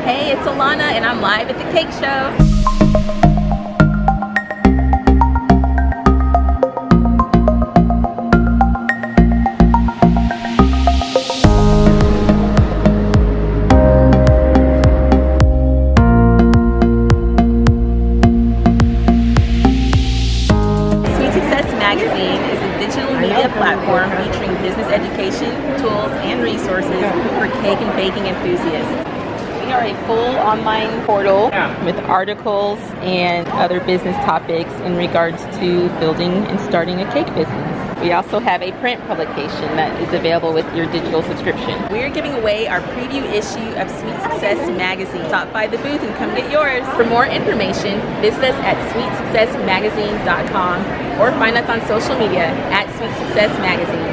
Hey, it's Alana and I'm live at the Cake Show. Sweet Success Magazine is a digital media platform featuring business education, tools, and resources for cake and baking enthusiasts. We are a full online portal with articles and other business topics in regards to building and starting a cake business. We also have a print publication that is available with your digital subscription. We are giving away our preview issue of Sweet Success Magazine. Stop by the booth and come get yours. For more information, visit us at sweetsuccessmagazine.com or find us on social media at Sweet Success Magazine.